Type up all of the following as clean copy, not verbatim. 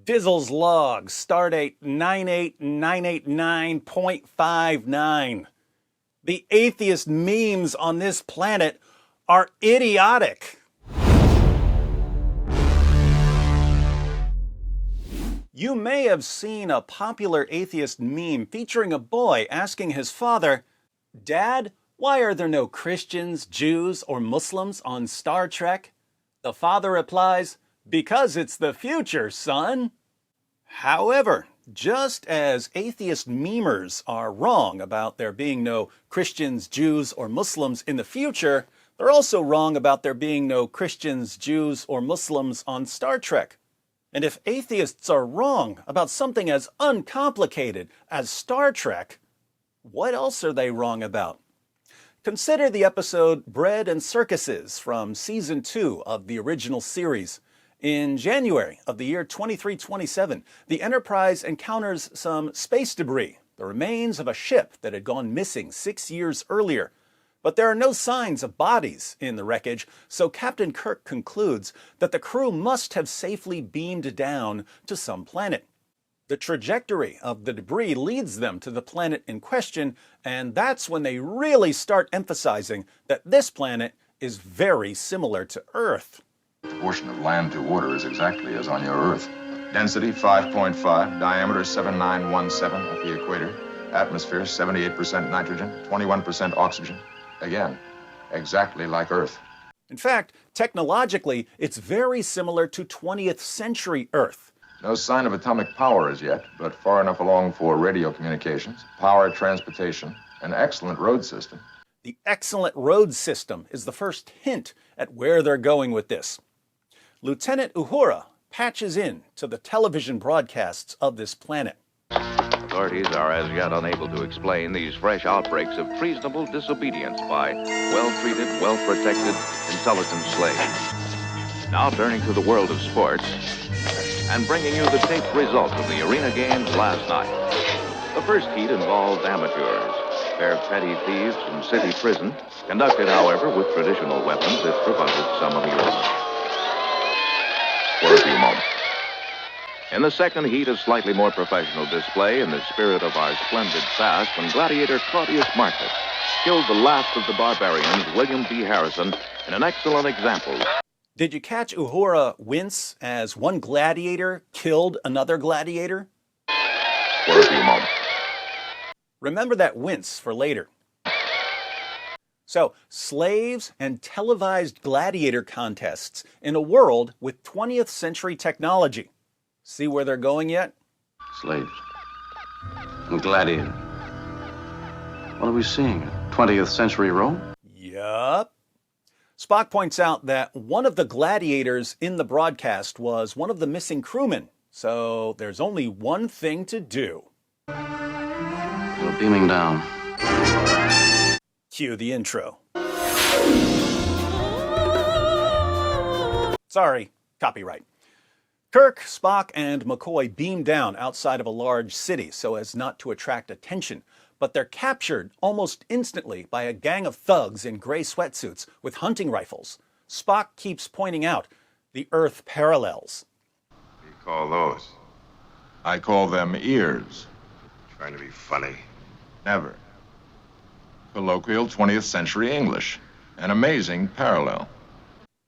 Dizzle's log, stardate 98989.59. The atheist memes on this planet are idiotic. You may have seen a popular atheist meme featuring a boy asking his father, "Dad, why are there no Christians, Jews, or Muslims on Star Trek?" The father replies, "Because it's the future, son." However, just as atheist memers are wrong about there being no Christians, Jews, or Muslims in the future, they're also wrong about there being no Christians, Jews, or Muslims on Star Trek. And if atheists are wrong about something as uncomplicated as Star Trek, what else are they wrong about? Consider the episode Bread and Circuses from Season 2 of the original series. In January of the year 2327, the Enterprise encounters some space debris, the remains of a ship that had gone missing 6 years earlier. But there are no signs of bodies in the wreckage, so Captain Kirk concludes that the crew must have safely beamed down to some planet. The trajectory of the debris leads them to the planet in question, and that's when they really start emphasizing that this planet is very similar to Earth. The proportion of land to water is exactly as on your Earth. Density 5.5, diameter 7917 at the equator, atmosphere 78% nitrogen, 21% oxygen. Again, exactly like Earth. In fact, technologically, it's very similar to 20th-century Earth. No sign of atomic power as yet, but far enough along for radio communications, power transportation, an excellent road system. The excellent road system is the first hint at where they're going with this. Lieutenant Uhura patches in to the television broadcasts of this planet. Authorities are as yet unable to explain these fresh outbreaks of treasonable disobedience by well-treated, well-protected, intelligent slaves. Now turning to the world of sports and bringing you the taped results of the arena games last night. The first heat involved amateurs. They're petty thieves from city prison, conducted, however, with traditional weapons that provided some amusement. For a few moments. In the second heat, a slightly more professional display in the spirit of our splendid fast when gladiator Claudius Marcus killed the last of the barbarians, William B. Harrison, in an excellent example. Did you catch Uhura wince as one gladiator killed another gladiator? For a few moments. Remember that wince for later. So, slaves and televised gladiator contests in a world with 20th century technology. See where they're going yet? Slaves. And gladiator. What are we seeing? 20th century Rome? Yup. Spock points out that one of the gladiators in the broadcast was one of the missing crewmen. So there's only one thing to do. We're beaming down. Cue the intro. Sorry, copyright. Kirk, Spock, and McCoy beam down outside of a large city so as not to attract attention, but they're captured almost instantly by a gang of thugs in gray sweatsuits with hunting rifles. Spock keeps pointing out the Earth parallels. What do you call those? I call them ears. Trying to be funny. Never. Colloquial 20th century English. An amazing parallel.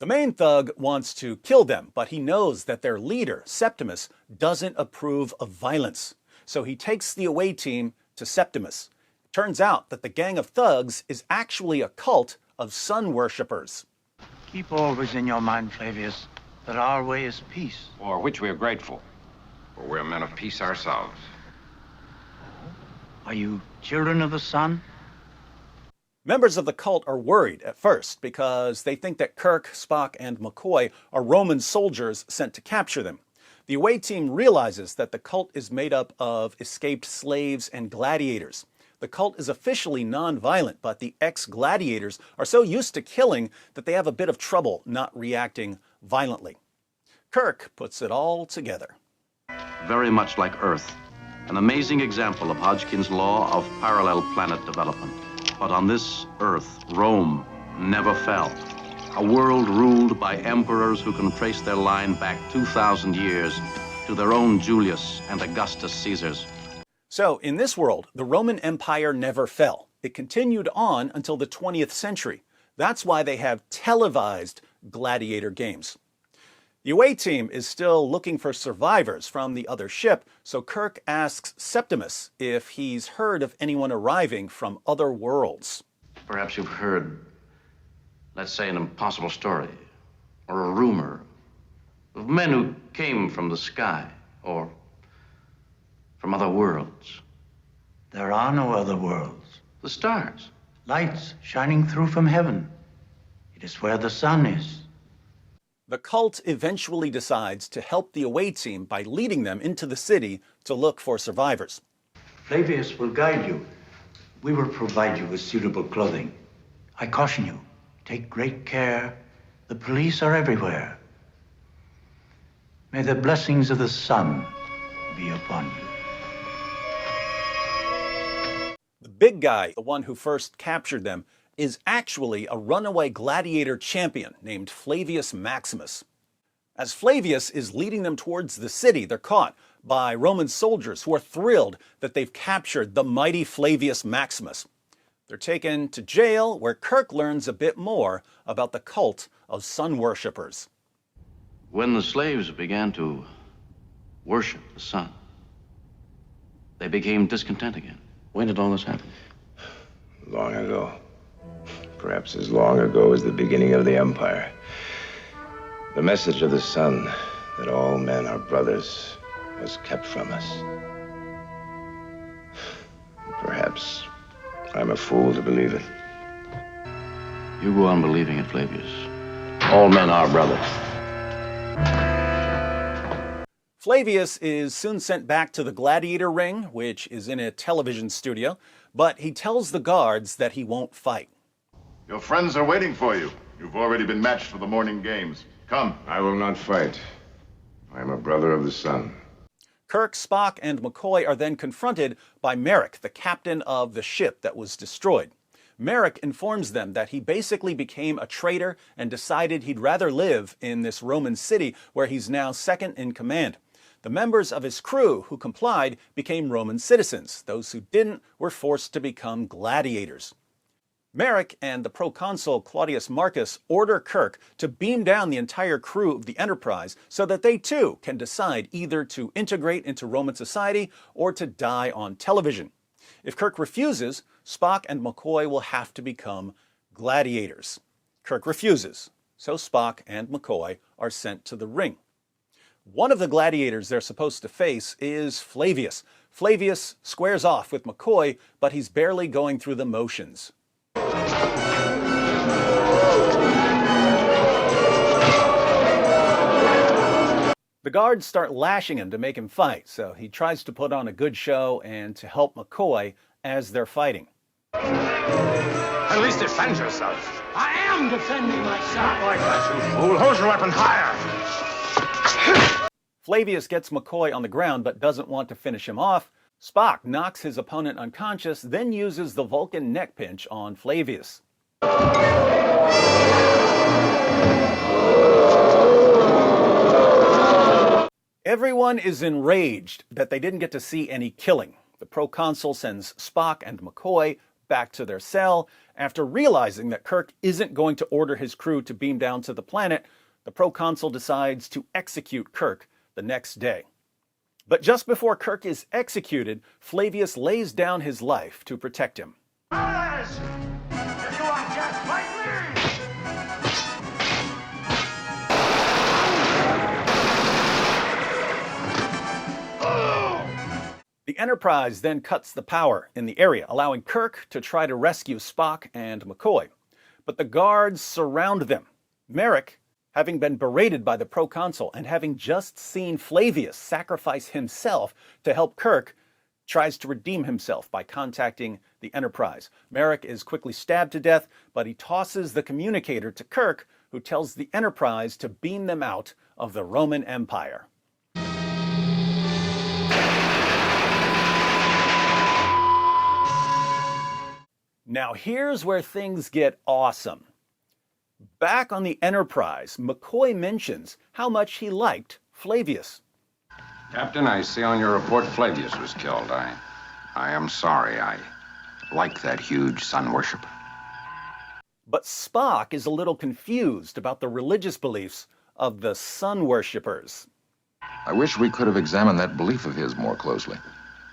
The main thug wants to kill them, but he knows that their leader, Septimus, doesn't approve of violence. So he takes the away team to Septimus. Turns out that the gang of thugs is actually a cult of sun worshippers. Keep always in your mind, Flavius, that our way is peace. For which we are grateful. For we're men of peace ourselves. Are you children of the sun? Members of the cult are worried at first because they think that Kirk, Spock, and McCoy are Roman soldiers sent to capture them. The away team realizes that the cult is made up of escaped slaves and gladiators. The cult is officially non-violent, but the ex-gladiators are so used to killing that they have a bit of trouble not reacting violently. Kirk puts it all together. Very much like Earth. An amazing example of Hodgkin's law of parallel planet development. But on this Earth, Rome never fell. A world ruled by emperors who can trace their line back 2,000 years to to their own Julius and Augustus Caesars. So, in this world, the Roman Empire never fell. It continued on until the 20th century. That's why they have televised gladiator games. The away team is still looking for survivors from the other ship, so Kirk asks Septimus if he's heard of anyone arriving from other worlds. Perhaps you've heard, let's say, an impossible story, or a rumor, of men who came from the sky, or from other worlds. There are no other worlds. The stars. Lights shining through from heaven. It is where the sun is. The cult eventually decides to help the away team by leading them into the city to look for survivors. Flavius will guide you. We will provide you with suitable clothing. I caution you, take great care. The police are everywhere. May the blessings of the sun be upon you. The big guy, the one who first captured them, is actually a runaway gladiator champion named Flavius Maximus. As Flavius is leading them towards the city, they're caught by Roman soldiers who are thrilled that they've captured the mighty Flavius Maximus. They're taken to jail, where Kirk learns a bit more about the cult of sun worshippers. When the slaves began to worship the sun, they became discontent again. When did all this happen? Long ago. Perhaps as long ago as the beginning of the empire. The message of the sun, that all men are brothers, was kept from us. Perhaps I'm a fool to believe it. You go on believing it, Flavius. All men are brothers. Flavius is soon sent back to the gladiator ring, which is in a television studio, but he tells the guards that he won't fight. Your friends are waiting for you. You've already been matched for the morning games. Come. I will not fight. I am a brother of the sun. Kirk, Spock, and McCoy are then confronted by Merrick, the captain of the ship that was destroyed. Merrick informs them that he basically became a traitor and decided he'd rather live in this Roman city where he's now second in command. The members of his crew who complied became Roman citizens. Those who didn't were forced to become gladiators. Merrick and the proconsul Claudius Marcus order Kirk to beam down the entire crew of the Enterprise so that they too can decide either to integrate into Roman society or to die on television. If Kirk refuses, Spock and McCoy will have to become gladiators. Kirk refuses, so Spock and McCoy are sent to the ring. One of the gladiators they're supposed to face is Flavius. Flavius squares off with McCoy, but he's barely going through the motions. The guards start lashing him to make him fight, so he tries to put on a good show and to help McCoy as they're fighting. At least defend yourself. I am defending myself. Like that, you fool. Hold your weapon higher. Flavius gets McCoy on the ground but doesn't want to finish him off. Spock knocks his opponent unconscious, then uses the Vulcan neck pinch on Flavius. Everyone is enraged that they didn't get to see any killing. The proconsul sends Spock and McCoy back to their cell. After realizing that Kirk isn't going to order his crew to beam down to the planet, the proconsul decides to execute Kirk the next day. But just before Kirk is executed, Flavius lays down his life to protect him. Brothers! If you want death, fight me! The Enterprise then cuts the power in the area, allowing Kirk to try to rescue Spock and McCoy. But the guards surround them. Merrick, having been berated by the proconsul and having just seen Flavius sacrifice himself to help Kirk, tries to redeem himself by contacting the Enterprise. Merrick is quickly stabbed to death, but he tosses the communicator to Kirk, who tells the Enterprise to beam them out of the Roman Empire. Now here's where things get awesome. Back on the Enterprise, McCoy mentions how much he liked Flavius. Captain, I see on your report Flavius was killed. I am sorry. I like that huge sun worship. But Spock is a little confused about the religious beliefs of the sun worshippers. I wish we could have examined that belief of his more closely.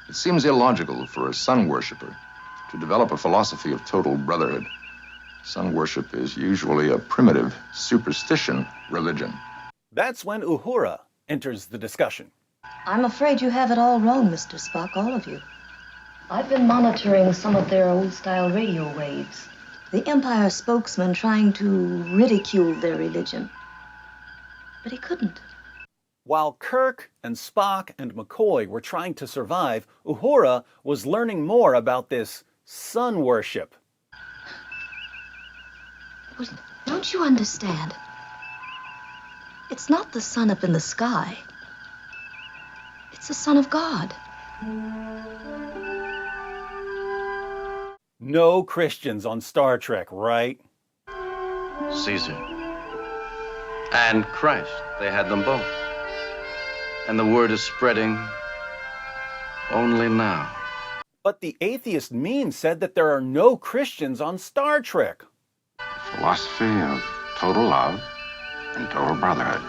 It seems illogical for a sun worshiper to develop a philosophy of total brotherhood. Sun worship is usually a primitive superstition religion. That's when Uhura enters the discussion. I'm afraid you have it all wrong, Mr. Spock, all of you. I've been monitoring some of their old-style radio waves. The Empire spokesman trying to ridicule their religion. But he couldn't. While Kirk and Spock and McCoy were trying to survive, Uhura was learning more about this sun worship. Well, don't you understand? It's not the sun up in the sky. It's the Son of God. No Christians on Star Trek, right? Caesar and Christ, they had them both. And the word is spreading only now. But the atheist meme said that there are no Christians on Star Trek. Philosophy of total love and total brotherhood.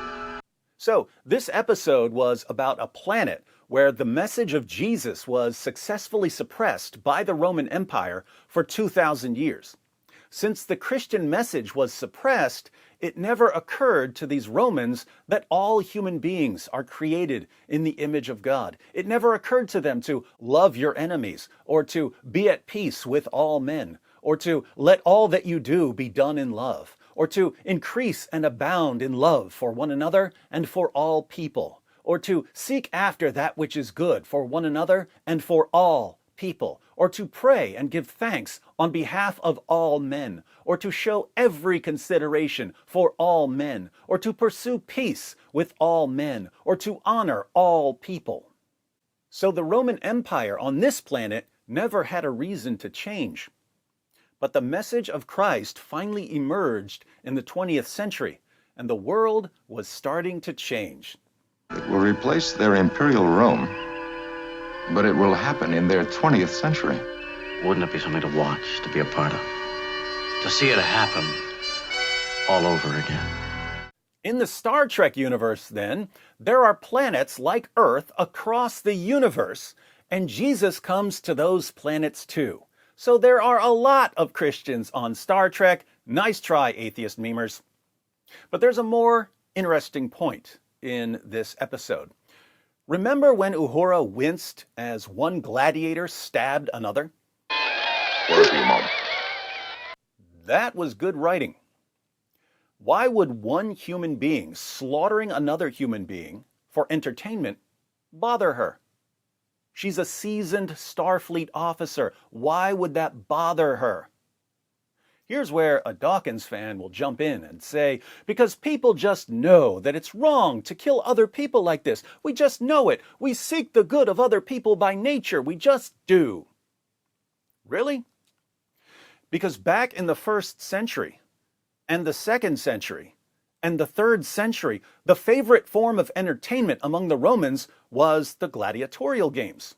So this episode was about a planet where the message of Jesus was successfully suppressed by the Roman Empire for 2,000 years. Since the Christian message was suppressed, it never occurred to these Romans that all human beings are created in the image of God. It never occurred to them to love your enemies, or to be at peace with all men, or to let all that you do be done in love, or to increase and abound in love for one another and for all people, or to seek after that which is good for one another and for all people, or to pray and give thanks on behalf of all men, or to show every consideration for all men, or to pursue peace with all men, or to honor all people. So the Roman Empire on this planet never had a reason to change. But the message of Christ finally emerged in the 20th century, and the world was starting to change. It will replace their imperial Rome, but it will happen in their 20th century. Wouldn't it be something to watch, to be a part of? To see it happen all over again. In the Star Trek universe, then, there are planets like Earth across the universe, and Jesus comes to those planets too. So there are a lot of Christians on Star Trek. Nice try, atheist memers. But there's a more interesting point in this episode. Remember when Uhura winced as one gladiator stabbed another? For a few moments. That was good writing. Why would one human being slaughtering another human being for entertainment bother her? She's a seasoned Starfleet officer. Why would that bother her? Here's where a Dawkins fan will jump in and say, because people just know that it's wrong to kill other people like this. We just know it. We seek the good of other people by nature. We just do. Really? Because back in the 1st century, and the 2nd century, and the 3rd century, the favorite form of entertainment among the Romans was the gladiatorial games.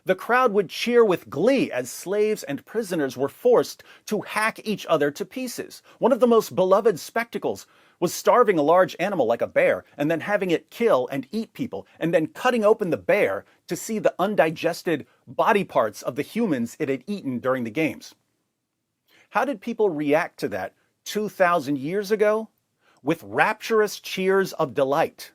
The crowd would cheer with glee as slaves and prisoners were forced to hack each other to pieces. One of the most beloved spectacles was starving a large animal like a bear and then having it kill and eat people, and then cutting open the bear to see the undigested body parts of the humans it had eaten during the games. How did people react to that 2,000 years ago? With rapturous cheers of delight.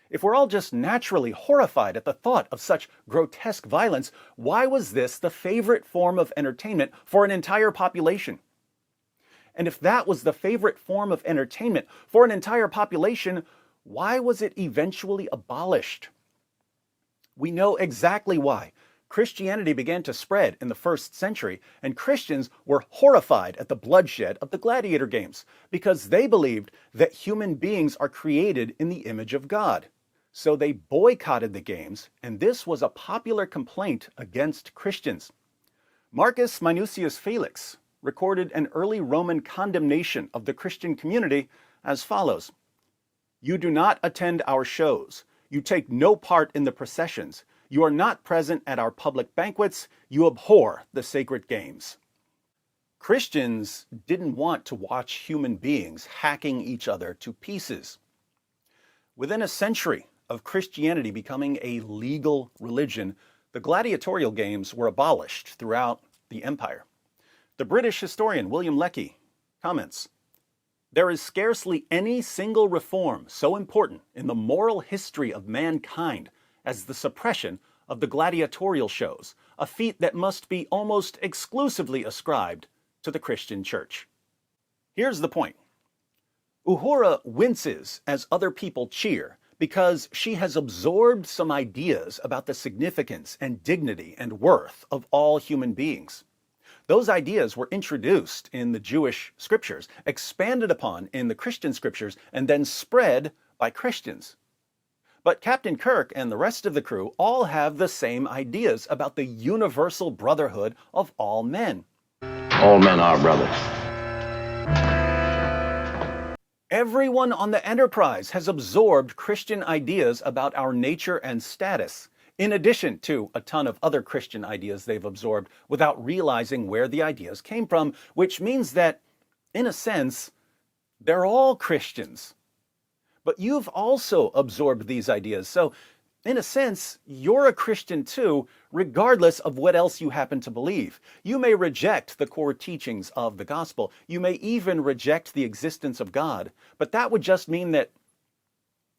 If we're all just naturally horrified at the thought of such grotesque violence, why was this the favorite form of entertainment for an entire population? And if that was the favorite form of entertainment for an entire population, why was it eventually abolished? We know exactly why. Christianity began to spread in the 1st century, and Christians were horrified at the bloodshed of the gladiator games because they believed that human beings are created in the image of God. So they boycotted the games, and this was a popular complaint against Christians. Marcus Minucius Felix recorded an early Roman condemnation of the Christian community as follows: "You do not attend our shows. You take no part in the processions. You are not present at our public banquets. You abhor the sacred games. Christians didn't want to watch human beings hacking each other to pieces. Within a century of Christianity becoming a legal religion, the gladiatorial games were abolished throughout the empire. The British historian William Lecky comments, "There is scarcely any single reform so important in the moral history of mankind as the suppression of the gladiatorial shows, a feat that must be almost exclusively ascribed to the Christian Church." Here's the point. Uhura winces as other people cheer because she has absorbed some ideas about the significance and dignity and worth of all human beings. Those ideas were introduced in the Jewish scriptures, expanded upon in the Christian scriptures, and then spread by Christians. But Captain Kirk and the rest of the crew all have the same ideas about the universal brotherhood of all men. All men are brothers. Everyone on the Enterprise has absorbed Christian ideas about our nature and status, in addition to a ton of other Christian ideas they've absorbed without realizing where the ideas came from, which means that, in a sense, they're all Christians. But you've also absorbed these ideas, so in a sense, you're a Christian too, regardless of what else you happen to believe. You may reject the core teachings of the gospel. You may even reject the existence of God, but that would just mean that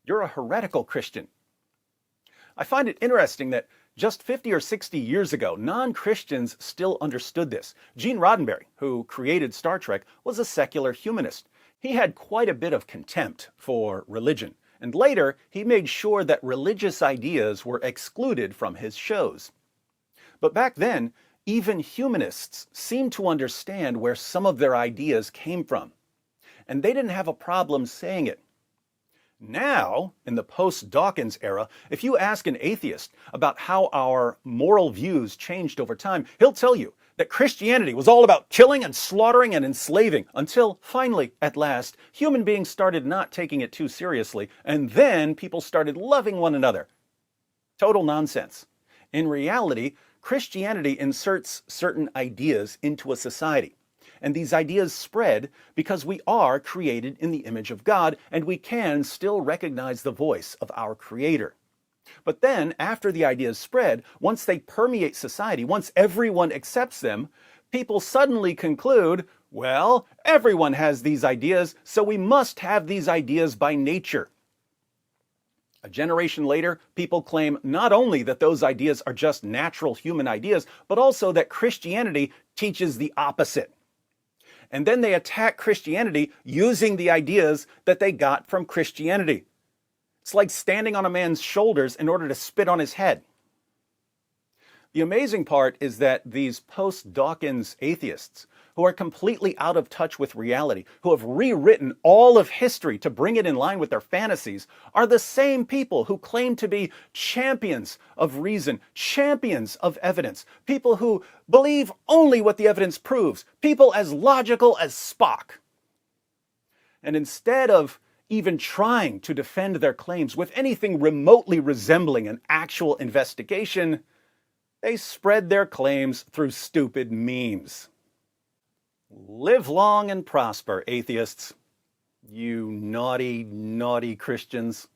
you're a heretical Christian. I find it interesting that just 50 or 60 years ago, non-Christians still understood this. Gene Roddenberry, who created Star Trek, was a secular humanist. He had quite a bit of contempt for religion, and later he made sure that religious ideas were excluded from his shows. But back then, even humanists seemed to understand where some of their ideas came from, and they didn't have a problem saying it. Now, in the post-Dawkins era, if you ask an atheist about how our moral views changed over time, he'll tell you that Christianity was all about killing and slaughtering and enslaving, until finally, at last, human beings started not taking it too seriously, and then people started loving one another. Total nonsense. In reality, Christianity inserts certain ideas into a society. And these ideas spread because we are created in the image of God, and we can still recognize the voice of our Creator. But then, after the ideas spread, once they permeate society, once everyone accepts them, people suddenly conclude, well, everyone has these ideas, so we must have these ideas by nature. A generation later, people claim not only that those ideas are just natural human ideas, but also that Christianity teaches the opposite. And then they attack Christianity using the ideas that they got from Christianity. It's like standing on a man's shoulders in order to spit on his head. The amazing part is that these post-Dawkins atheists, who are completely out of touch with reality, who have rewritten all of history to bring it in line with their fantasies, are the same people who claim to be champions of reason, champions of evidence, people who believe only what the evidence proves, people as logical as Spock. And instead of even trying to defend their claims with anything remotely resembling an actual investigation, they spread their claims through stupid memes. Live long and prosper, atheists. You naughty, naughty Christians.